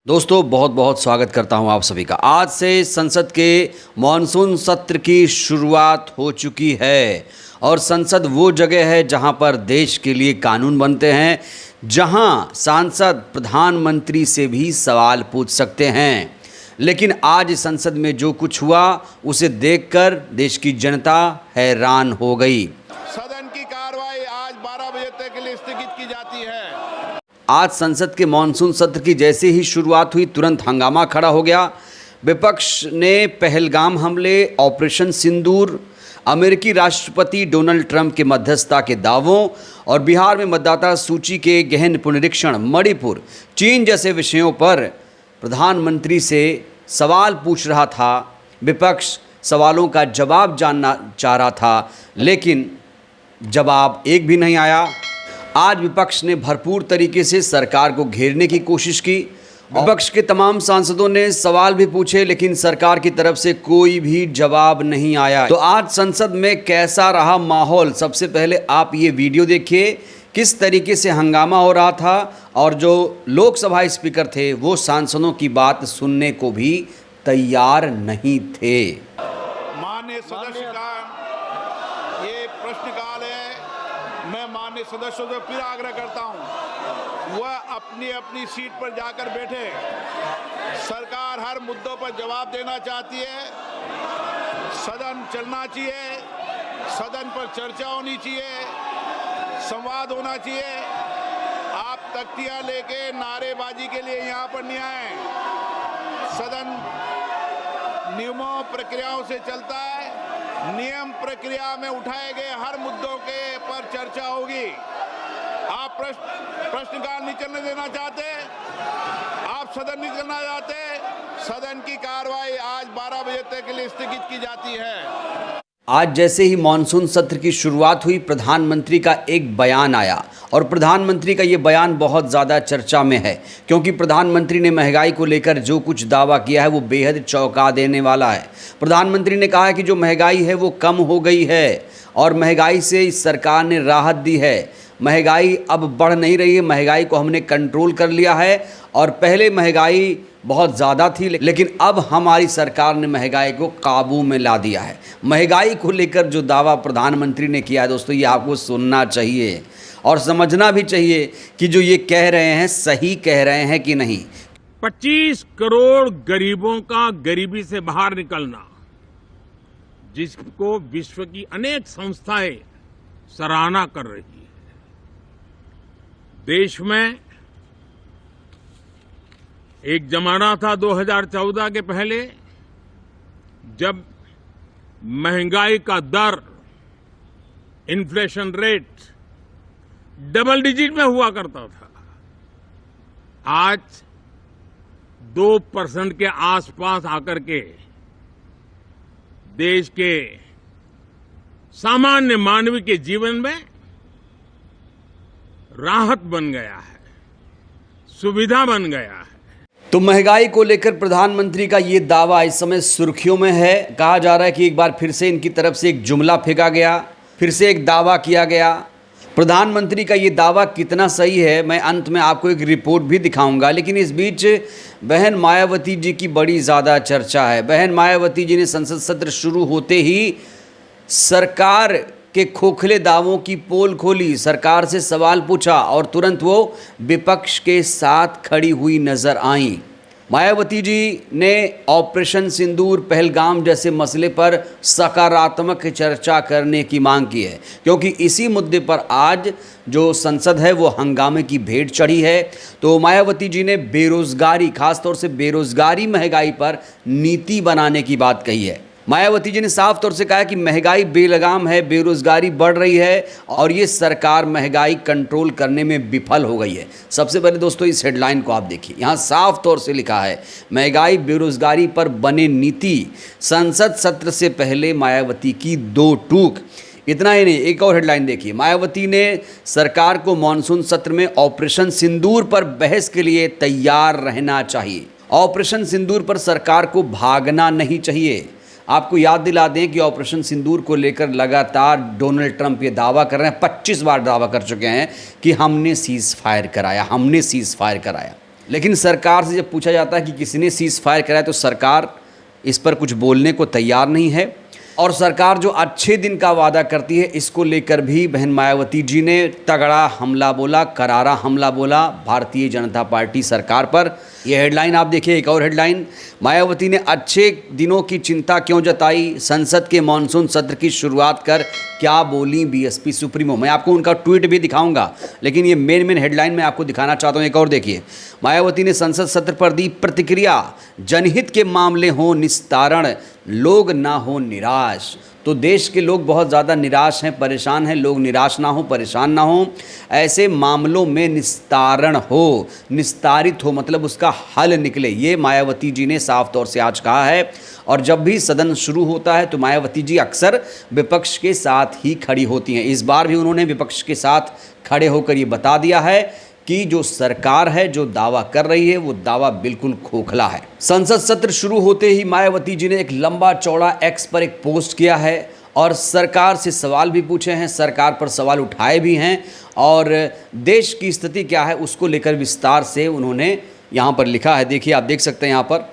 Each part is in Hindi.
दोस्तों बहुत बहुत स्वागत करता हूं आप सभी का। आज से संसद के मॉनसून सत्र की शुरुआत हो चुकी है और संसद वो जगह है जहां पर देश के लिए कानून बनते हैं, जहां सांसद प्रधानमंत्री से भी सवाल पूछ सकते हैं। लेकिन आज संसद में जो कुछ हुआ उसे देखकर देश की जनता हैरान हो गई। सदन की कार्रवाई आज 12 बजे तक के लिए स्थगित की जाती है। आज संसद के मॉनसून सत्र की जैसे ही शुरुआत हुई तुरंत हंगामा खड़ा हो गया। विपक्ष ने पहलगाम हमले, ऑपरेशन सिंदूर, अमेरिकी राष्ट्रपति डोनाल्ड ट्रंप के मध्यस्थता के दावों और बिहार में मतदाता सूची के गहन पुनरीक्षण, मणिपुर, चीन जैसे विषयों पर प्रधानमंत्री से सवाल पूछ रहा था। विपक्ष सवालों का जवाब जानना चाह रहा था, लेकिन जवाब एक भी नहीं आया। आज विपक्ष ने भरपूर तरीके से सरकार को घेरने की कोशिश की। विपक्ष के तमाम सांसदों ने सवाल भी पूछे, लेकिन सरकार की तरफ से कोई भी जवाब नहीं आया। तो आज संसद में कैसा रहा माहौल, सबसे पहले आप ये वीडियो देखिए, किस तरीके से हंगामा हो रहा था और जो लोकसभा स्पीकर थे वो सांसदों की बात सुनने को भी तैयार नहीं थे। माननीय सदस्य का ये प्रश्नकाल है। मैं माननीय सदस्यों से फिर आग्रह करता हूं, वह अपनी अपनी सीट पर जाकर बैठे। सरकार हर मुद्दों पर जवाब देना चाहती है। सदन चलना चाहिए, सदन पर चर्चा होनी चाहिए, संवाद होना चाहिए। आप तख्तियां लेके नारेबाजी के लिए यहाँ पर नहीं आए। सदन नियमों प्रक्रियाओं से चलता है। नियम प्रक्रिया में उठाए गए हर मुद्दों के पर चर्चा होगी। आप प्रश्नकाल नहीं चलने देना चाहते, आप सदन नहीं चलना चाहते, सदन की कार्रवाई आज 12 बजे तक के लिए स्थगित की जाती है। आज जैसे ही मॉनसून सत्र की शुरुआत हुई, प्रधानमंत्री का एक बयान आया और प्रधानमंत्री का ये बयान बहुत ज़्यादा चर्चा में है, क्योंकि प्रधानमंत्री ने महंगाई को लेकर जो कुछ दावा किया है वो बेहद चौंका देने वाला है। प्रधानमंत्री ने कहा है कि जो महंगाई है वो कम हो गई है और महंगाई से इस सरकार ने राहत दी है। महंगाई अब बढ़ नहीं रही है, महंगाई को हमने कंट्रोल कर लिया है और पहले महंगाई बहुत ज़्यादा थी, लेकिन अब हमारी सरकार ने महंगाई को काबू में ला दिया है। महंगाई को लेकर जो दावा प्रधानमंत्री ने किया है दोस्तों, ये आपको सुनना चाहिए और समझना भी चाहिए कि जो ये कह रहे हैं सही कह रहे हैं कि नहीं। 25 करोड़ गरीबों का गरीबी से बाहर निकलना, जिसको विश्व की अनेक संस्थाएं सराहना कर रही है। देश में एक जमाना था 2014 के पहले, जब महंगाई का दर, इन्फ्लेशन रेट डबल डिजिट में हुआ करता था। आज 2% के आसपास आकर के देश के सामान्य मानवी के जीवन में राहत बन गया है, सुविधा बन गया है। तो महंगाई को लेकर प्रधानमंत्री का ये दावा इस समय सुर्खियों में है। कहा जा रहा है कि एक बार फिर से इनकी तरफ से एक जुमला फेंका गया, फिर से एक दावा किया गया। प्रधानमंत्री का ये दावा कितना सही है, मैं अंत में आपको एक रिपोर्ट भी दिखाऊंगा। लेकिन इस बीच बहन मायावती जी की बड़ी ज़्यादा चर्चा है। बहन मायावती जी ने संसद सत्र शुरू होते ही सरकार के खोखले दावों की पोल खोली, सरकार से सवाल पूछा और तुरंत वो विपक्ष के साथ खड़ी हुई नजर आईं। मायावती जी ने ऑपरेशन सिंदूर, पहलगाम जैसे मसले पर सकारात्मक चर्चा करने की मांग की है, क्योंकि इसी मुद्दे पर आज जो संसद है वो हंगामे की भेंट चढ़ी है। तो मायावती जी ने बेरोजगारी, खासतौर से बेरोजगारी, महंगाई पर नीति बनाने की बात कही है। मायावती जी ने साफ तौर से कहा कि महंगाई बेलगाम है, बेरोजगारी बढ़ रही है और ये सरकार महंगाई कंट्रोल करने में विफल हो गई है। सबसे पहले दोस्तों इस हेडलाइन को आप देखिए, यहाँ साफ तौर से लिखा है महंगाई बेरोजगारी पर बने नीति, संसद सत्र से पहले मायावती की 2 टूक। इतना ही नहीं, एक और हेडलाइन देखिए, मायावती ने सरकार को मॉनसून सत्र में ऑपरेशन सिंदूर पर बहस के लिए तैयार रहना चाहिए। ऑपरेशन सिंदूर पर सरकार को भागना नहीं चाहिए। आपको याद दिला दें कि ऑपरेशन सिंदूर को लेकर लगातार डोनाल्ड ट्रंप ये दावा कर रहे हैं, 25 बार दावा कर चुके हैं कि हमने सीज फायर कराया, हमने सीज फायर कराया। लेकिन सरकार से जब पूछा जाता है कि किसने सीज फायर कराया तो सरकार इस पर कुछ बोलने को तैयार नहीं है। और सरकार जो अच्छे दिन का वादा करती है, इसको लेकर भी बहन मायावती जी ने तगड़ा हमला बोला, करारा हमला बोला भारतीय जनता पार्टी सरकार पर। यह हेडलाइन आप देखिए, एक और हेडलाइन, मायावती ने अच्छे दिनों की चिंता क्यों जताई, संसद के मानसून सत्र की शुरुआत कर क्या बोली बीएसपी सुप्रीमो। मैं आपको उनका ट्वीट भी दिखाऊंगा, लेकिन ये मेन हेडलाइन मैं आपको दिखाना चाहता हूँ। एक और देखिए, मायावती ने संसद सत्र पर दी प्रतिक्रिया, जनहित के मामले हो निस्तारण, लोग ना हो निराश। तो देश के लोग बहुत ज़्यादा निराश हैं, परेशान हैं, लोग निराश ना हो, परेशान ना हो, ऐसे मामलों में निस्तारण हो, निस्तारित हो, मतलब उसका हल निकले, ये मायावती जी ने साफ तौर से आज कहा है। और जब भी सदन शुरू होता है तो मायावती जी अक्सर विपक्ष के साथ ही खड़ी होती हैं। इस बार भी उन्होंने विपक्ष के साथ खड़े होकर ये बता दिया है कि जो सरकार है, जो दावा कर रही है, वो दावा बिल्कुल खोखला है। संसद सत्र शुरू होते ही मायावती जी ने एक लंबा चौड़ा एक्स पर एक पोस्ट किया है और सरकार से सवाल भी पूछे हैं, सरकार पर सवाल उठाए भी हैं और देश की स्थिति क्या है उसको लेकर विस्तार से उन्होंने यहाँ पर लिखा है। देखिए, आप देख सकते हैं यहाँ पर,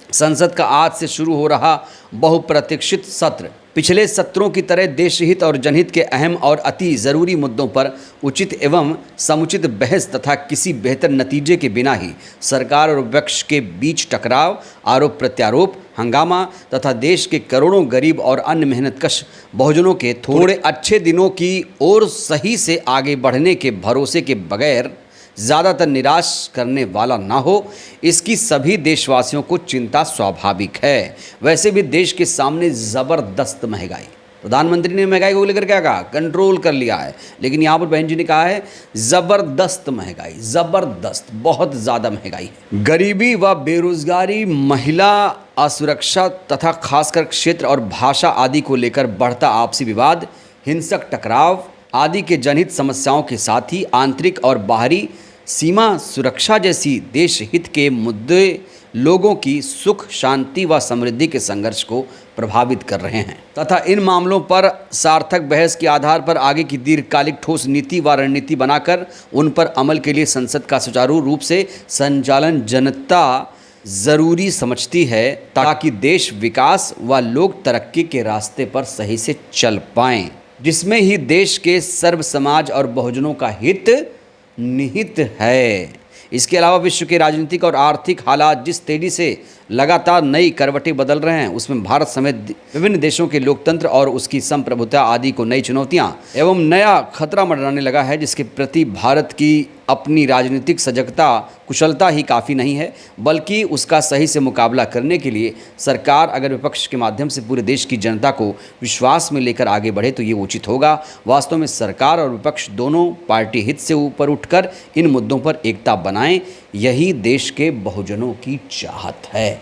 संसद का आज से शुरू हो रहा बहुप्रतीक्षित सत्र पिछले सत्रों की तरह देशहित और जनहित के अहम और अति ज़रूरी मुद्दों पर उचित एवं समुचित बहस तथा किसी बेहतर नतीजे के बिना ही सरकार और विपक्ष के बीच टकराव, आरोप प्रत्यारोप, हंगामा तथा देश के करोड़ों गरीब और अन्य मेहनतकश बहुजनों के थोड़े अच्छे दिनों की ओर सही से आगे बढ़ने के भरोसे के बगैर ज़्यादातर निराश करने वाला ना हो, इसकी सभी देशवासियों को चिंता स्वाभाविक है। वैसे भी देश के सामने ज़बरदस्त महंगाई, प्रधानमंत्री ने महंगाई को लेकर क्या कहा, कंट्रोल कर लिया है, लेकिन यहाँ पर बहन जी ने कहा है ज़बरदस्त महंगाई, ज़बरदस्त, बहुत ज़्यादा महंगाई है। गरीबी व बेरोजगारी, महिला असुरक्षा तथा खासकर क्षेत्र और भाषा आदि को लेकर बढ़ता आपसी विवाद, हिंसक टकराव आदि के जनहित समस्याओं के साथ ही आंतरिक और बाहरी सीमा सुरक्षा जैसी देश हित के मुद्दे लोगों की सुख, शांति व समृद्धि के संघर्ष को प्रभावित कर रहे हैं तथा इन मामलों पर सार्थक बहस के आधार पर आगे की दीर्घकालिक ठोस नीति व रणनीति बनाकर उन पर अमल के लिए संसद का सुचारू रूप से संचालन जनता ज़रूरी समझती है, ताकि देश विकास व लोग तरक्की के रास्ते पर सही से चल पाएं, जिसमें ही देश के सर्व समाज और बहुजनों का हित निहित है। इसके अलावा विश्व के राजनीतिक और आर्थिक हालात जिस तेजी से लगातार नई करवटें बदल रहे हैं, उसमें भारत समेत विभिन्न देशों के लोकतंत्र और उसकी संप्रभुता आदि को नई चुनौतियां एवं नया खतरा मंडराने लगा है, जिसके प्रति भारत की अपनी राजनीतिक सजगता, कुशलता ही काफ़ी नहीं है, बल्कि उसका सही से मुकाबला करने के लिए सरकार अगर विपक्ष के माध्यम से पूरे देश की जनता को विश्वास में लेकर आगे बढ़े तो ये उचित होगा। वास्तव में सरकार और विपक्ष दोनों पार्टी हित से ऊपर उठकर इन मुद्दों पर एकता बनाएं, यही देश के बहुजनों की चाहत है।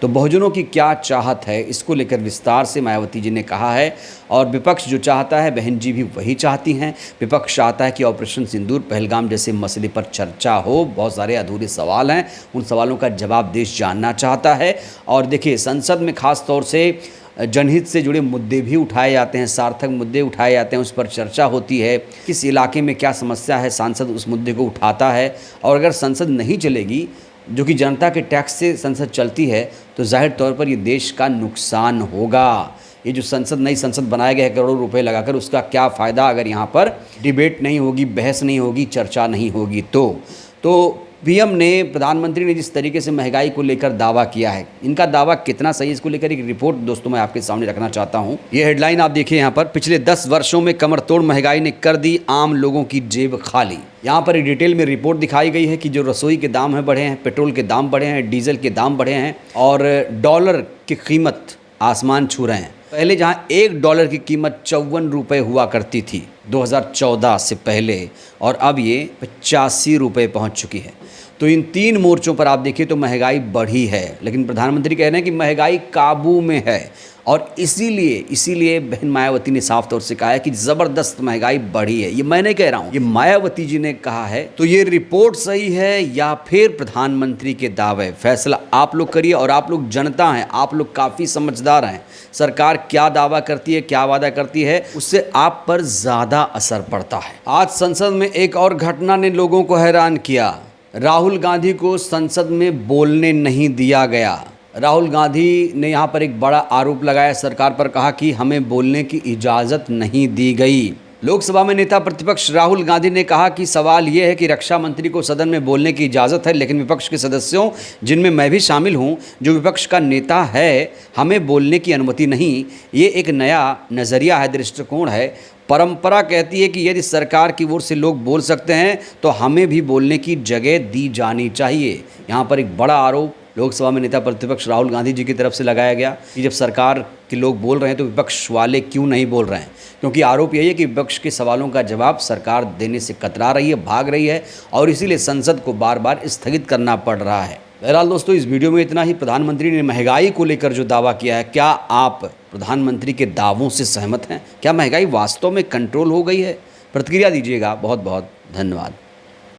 तो बहुजनों की क्या चाहत है, इसको लेकर विस्तार से मायावती जी ने कहा है और विपक्ष जो चाहता है, बहन जी भी वही चाहती हैं। विपक्ष चाहता है कि ऑपरेशन सिंदूर, पहलगाम जैसे मसले पर चर्चा हो। बहुत सारे अधूरे सवाल हैं, उन सवालों का जवाब देश जानना चाहता है। और देखिए, संसद में खास तौर से जनहित से जुड़े मुद्दे भी उठाए जाते हैं, सार्थक मुद्दे उठाए जाते हैं, उस पर चर्चा होती है। किस इलाके में क्या समस्या है, सांसद उस मुद्दे को उठाता है। और अगर संसद नहीं चलेगी, जो कि जनता के टैक्स से संसद चलती है, तो जाहिर तौर पर ये देश का नुकसान होगा। ये जो संसद, नई संसद बनाया गया है करोड़ों रुपए लगाकर, उसका क्या फ़ायदा अगर यहाँ पर डिबेट नहीं होगी, बहस नहीं होगी, चर्चा नहीं होगी। तो पीएम ने, प्रधानमंत्री ने जिस तरीके से महंगाई को लेकर दावा किया है, इनका दावा कितना सही है, इसको लेकर एक रिपोर्ट दोस्तों मैं आपके सामने रखना चाहता हूँ। ये हेडलाइन आप देखिए यहाँ पर, पिछले 10 वर्षों में कमर तोड़ महंगाई ने कर दी आम लोगों की जेब खाली। यहाँ पर एक डिटेल में रिपोर्ट दिखाई गई है कि जो रसोई के दाम हैं बढ़े हैं, पेट्रोल के दाम बढ़े हैं, डीजल के दाम बढ़े हैं और डॉलर की कीमत आसमान छू रहे हैं। पहले जहाँ $1 की कीमत 54 रुपये हुआ करती थी 2014 से पहले, और अब ये 85 रुपये पहुँच चुकी है। तो इन 3 मोर्चों पर आप देखिए तो महंगाई बढ़ी है, लेकिन प्रधानमंत्री कह रहे हैं कि महंगाई काबू में है। और इसीलिए बहन मायावती ने साफ तौर से कहा है कि ज़बरदस्त महंगाई बढ़ी है। ये मैं नहीं कह रहा हूँ, ये मायावती जी ने कहा है। तो ये रिपोर्ट सही है या फिर प्रधानमंत्री के दावे, फैसला आप लोग करिए। और आप लोग जनता हैं, आप लोग काफ़ी समझदार हैं। सरकार क्या दावा करती है, क्या वादा करती है, उससे आप पर ज़्यादा असर पड़ता है। आज संसद में एक और घटना ने लोगों को हैरान किया। राहुल गांधी को संसद में बोलने नहीं दिया गया। राहुल गांधी ने यहाँ पर एक बड़ा आरोप लगाया सरकार पर, कहा कि हमें बोलने की इजाज़त नहीं दी गई। लोकसभा में नेता प्रतिपक्ष राहुल गांधी ने कहा कि सवाल ये है कि रक्षा मंत्री को सदन में बोलने की इजाज़त है, लेकिन विपक्ष के सदस्यों, जिनमें मैं भी शामिल हूं, जो विपक्ष का नेता है, हमें बोलने की अनुमति नहीं। ये एक नया नज़रिया है, दृष्टिकोण है। परंपरा कहती है कि यदि सरकार की ओर से लोग बोल सकते हैं तो हमें भी बोलने की जगह दी जानी चाहिए। यहाँ पर एक बड़ा आरोप लोकसभा में नेता प्रतिपक्ष राहुल गांधी जी की तरफ से लगाया गया कि जब सरकार के लोग बोल रहे हैं तो विपक्ष वाले क्यों नहीं बोल रहे हैं, क्योंकि आरोप यही है कि विपक्ष के सवालों का जवाब सरकार देने से कतरा रही है, भाग रही है, और इसीलिए संसद को बार बार स्थगित करना पड़ रहा है। बहरहाल दोस्तों, इस वीडियो में इतना ही। प्रधानमंत्री ने महंगाई को लेकर जो दावा किया है, क्या आप प्रधानमंत्री के दावों से सहमत हैं? क्या महंगाई वास्तव में कंट्रोल हो गई है? प्रतिक्रिया दीजिएगा। बहुत बहुत धन्यवाद।